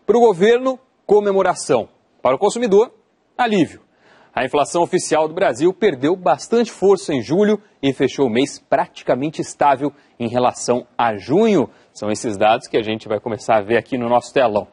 Para o governo, comemoração. Para o consumidor, alívio. A inflação oficial do Brasil perdeu bastante força em julho e fechou o mês praticamente estável em relação a junho. São esses dados que a gente vai começar a ver aqui no nosso telão.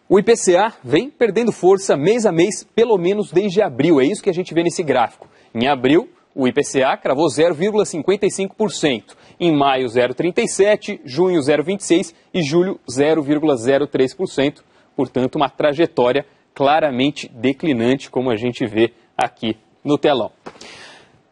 O IPCA vem perdendo força mês a mês, pelo menos desde abril. É isso que a gente vê nesse gráfico. Em abril, o IPCA cravou 0,55%. Em maio, 0,37%, junho, 0,26% e julho, 0,03%. Portanto, uma trajetória claramente declinante, como a gente vê aqui no telão.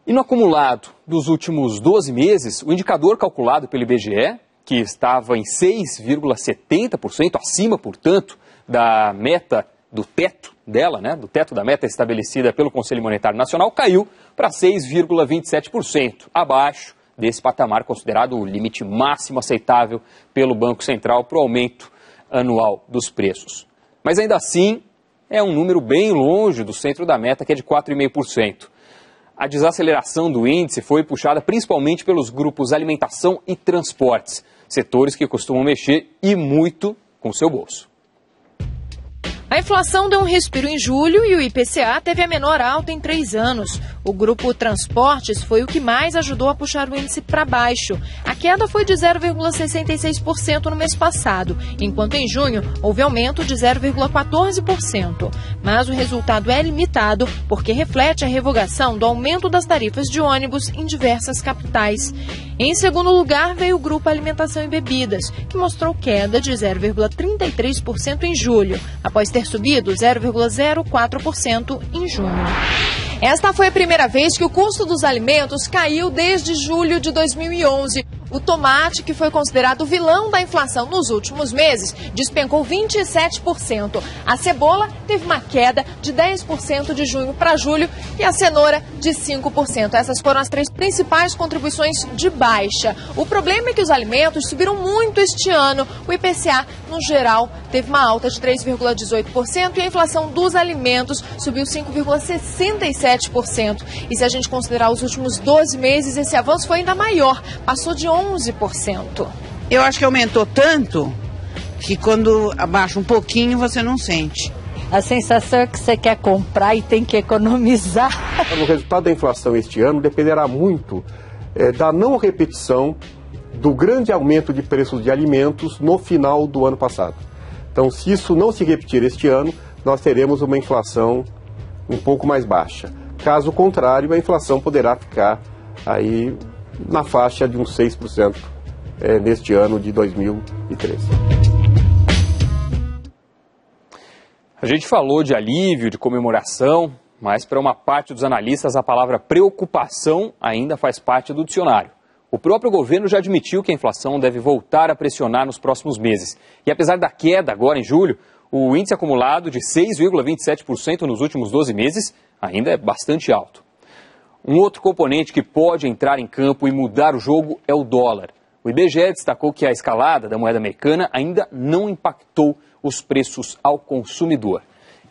E no acumulado dos últimos 12 meses, o indicador calculado pelo IBGE, que estava em 6,70%, acima, portanto, da meta, do teto dela, do teto da meta estabelecida pelo Conselho Monetário Nacional, caiu para 6,27%, abaixo desse patamar considerado o limite máximo aceitável pelo Banco Central para o aumento anual dos preços. Mas ainda assim, é um número bem longe do centro da meta, que é de 4,5%. A desaceleração do índice foi puxada principalmente pelos grupos alimentação e transportes, setores que costumam mexer e muito com o seu bolso. A inflação deu um respiro em julho e o IPCA teve a menor alta em 3 anos. O grupo Transportes foi o que mais ajudou a puxar o índice para baixo. A queda foi de 0,66% no mês passado, enquanto em junho houve aumento de 0,14%. Mas o resultado é limitado porque reflete a revogação do aumento das tarifas de ônibus em diversas capitais. Em segundo lugar veio o grupo Alimentação e Bebidas, que mostrou queda de 0,33% em julho, após ter subido 0,04% em junho. Esta foi a primeira vez que o custo dos alimentos caiu desde julho de 2011. O tomate, que foi considerado o vilão da inflação nos últimos meses, despencou 27%. A cebola teve uma queda de 10% de junho para julho e a cenoura de 5%. Essas foram as 3 principais contribuições de baixa. O problema é que os alimentos subiram muito este ano. O IPCA, no geral, teve uma alta de 3,18% e a inflação dos alimentos subiu 5,67%. E se a gente considerar os últimos 12 meses, esse avanço foi ainda maior, passou de 11%. Eu acho que aumentou tanto que quando abaixa um pouquinho você não sente. A sensação é que você quer comprar e tem que economizar. O resultado da inflação este ano dependerá muito da não repetição do grande aumento de preços de alimentos no final do ano passado. Então, se isso não se repetir este ano, nós teremos uma inflação um pouco mais baixa. Caso contrário, a inflação poderá ficar aí na faixa de uns 6% neste ano de 2013. A gente falou de alívio, de comemoração, mas para uma parte dos analistas a palavra preocupação ainda faz parte do dicionário. O próprio governo já admitiu que a inflação deve voltar a pressionar nos próximos meses. E apesar da queda agora em julho, o índice acumulado de 6,27% nos últimos 12 meses ainda é bastante alto. Um outro componente que pode entrar em campo e mudar o jogo é o dólar. O IBGE destacou que a escalada da moeda americana ainda não impactou os preços ao consumidor.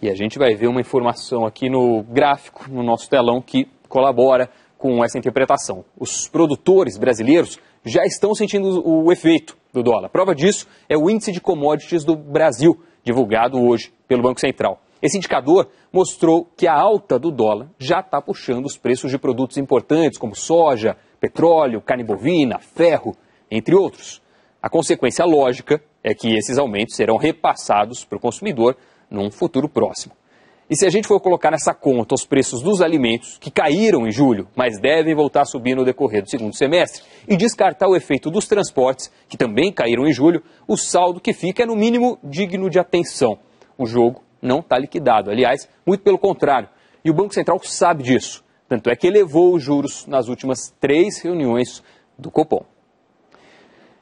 E a gente vai ver uma informação aqui no gráfico, no nosso telão, que colabora com essa interpretação. Os produtores brasileiros já estão sentindo o efeito do dólar. Prova disso é o índice de commodities do Brasil, divulgado hoje pelo Banco Central. Esse indicador mostrou que a alta do dólar já está puxando os preços de produtos importantes como soja, petróleo, carne bovina, ferro, entre outros. A consequência lógica é que esses aumentos serão repassados para o consumidor num futuro próximo. E se a gente for colocar nessa conta os preços dos alimentos, que caíram em julho, mas devem voltar a subir no decorrer do segundo semestre, e descartar o efeito dos transportes, que também caíram em julho, o saldo que fica é no mínimo digno de atenção. O jogo não está liquidado, aliás, muito pelo contrário. E o Banco Central sabe disso. Tanto é que elevou os juros nas últimas 3 reuniões do Copom.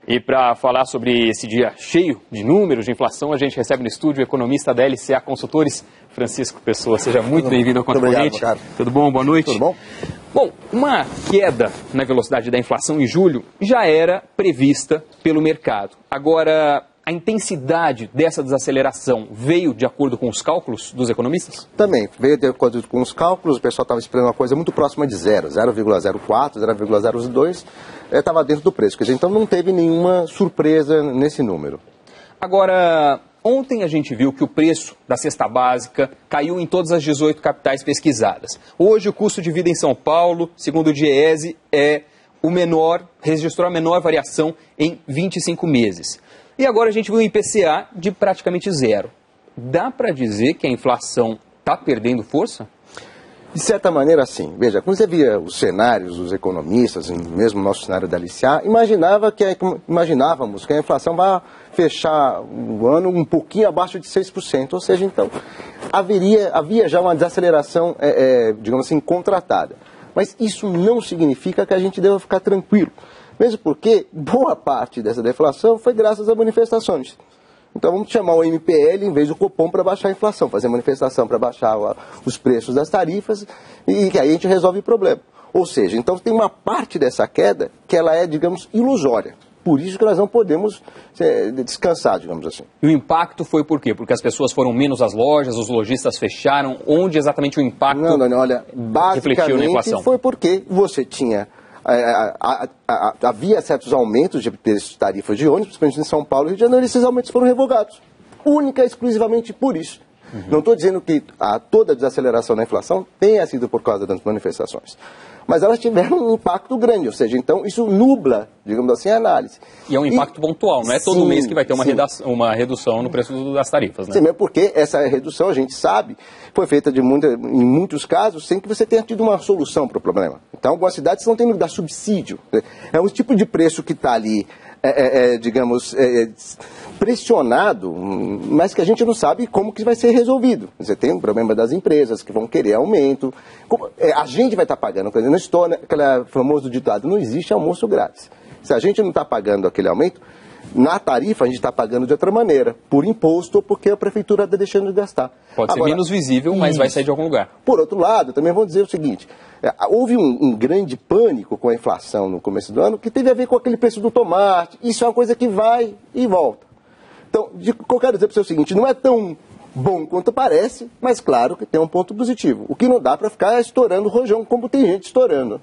E para falar sobre esse dia cheio de números de inflação, a gente recebe no estúdio o economista da LCA Consultores, Francisco Pessoa. Seja muito bem-vindo ao Conta Corrente. Tudo bom? Boa noite. Tudo bom? Bom, uma queda na velocidade da inflação em julho já era prevista pelo mercado. Agora, a intensidade dessa desaceleração veio de acordo com os cálculos dos economistas? Também, veio de acordo com os cálculos, o pessoal estava esperando uma coisa muito próxima de 0,04, 0,02, estava dentro do preço. Quer dizer, então não teve nenhuma surpresa nesse número. Agora, Ontem a gente viu que o preço da cesta básica caiu em todas as 18 capitais pesquisadas. Hoje o custo de vida em São Paulo, segundo o Diese, é o menor, registrou a menor variação em 25 meses. E agora a gente viu um IPCA de praticamente zero. Dá para dizer que a inflação está perdendo força? De certa maneira, sim. Veja, quando você via os cenários dos economistas, mesmo o nosso cenário da LCA, imaginávamos que a inflação vai fechar o ano um pouquinho abaixo de 6%. Ou seja, então, havia já uma desaceleração, digamos assim, contratada. Mas isso não significa que a gente deva ficar tranquilo. Mesmo porque boa parte dessa deflação foi graças a manifestações. Então vamos chamar o MPL em vez do Copom para baixar a inflação, fazer manifestação para baixar os preços das tarifas e que aí a gente resolve o problema. Ou seja, então tem uma parte dessa queda que ela é, digamos, ilusória. Por isso que nós não podemos descansar, digamos assim. E o impacto foi por quê? Porque as pessoas foram menos às lojas, os lojistas fecharam. Onde exatamente o impacto refletiu na inflação? Foi porque você tinha... havia certos aumentos de preços de tarifas de ônibus, principalmente em São Paulo e Rio de Janeiro, e esses aumentos foram revogados. Única e exclusivamente por isso. Não estou dizendo que toda a desaceleração da inflação tenha sido por causa das manifestações. Mas elas tiveram um impacto grande, ou seja, então isso nubla, digamos assim, a análise. E é um impacto pontual, não é todo mês que vai ter uma redução no preço das tarifas, né? Sim, mesmo porque essa redução, a gente sabe, foi feita em muitos casos sem que você tenha tido uma solução para o problema. Então, algumas cidades não têm que dar subsídio. É um tipo de preço que está ali, digamos, pressionado, mas que a gente não sabe como que vai ser resolvido. Você tem um problema das empresas que vão querer aumento. A gente vai estar pagando, não estou aquele famoso ditado, não existe almoço grátis. Se a gente não está pagando aquele aumento, na tarifa a gente está pagando de outra maneira, por imposto ou porque a prefeitura está deixando de gastar. Pode ser menos visível, mas vai sair de algum lugar. Por outro lado, também vou dizer o seguinte, houve um grande pânico com a inflação no começo do ano, que teve a ver com aquele preço do tomate. Isso é uma coisa que vai e volta. Então, o que eu quero dizer para você é o seguinte, não é tão bom quanto parece, mas claro que tem um ponto positivo. O que não dá para ficar estourando o rojão, como tem gente estourando.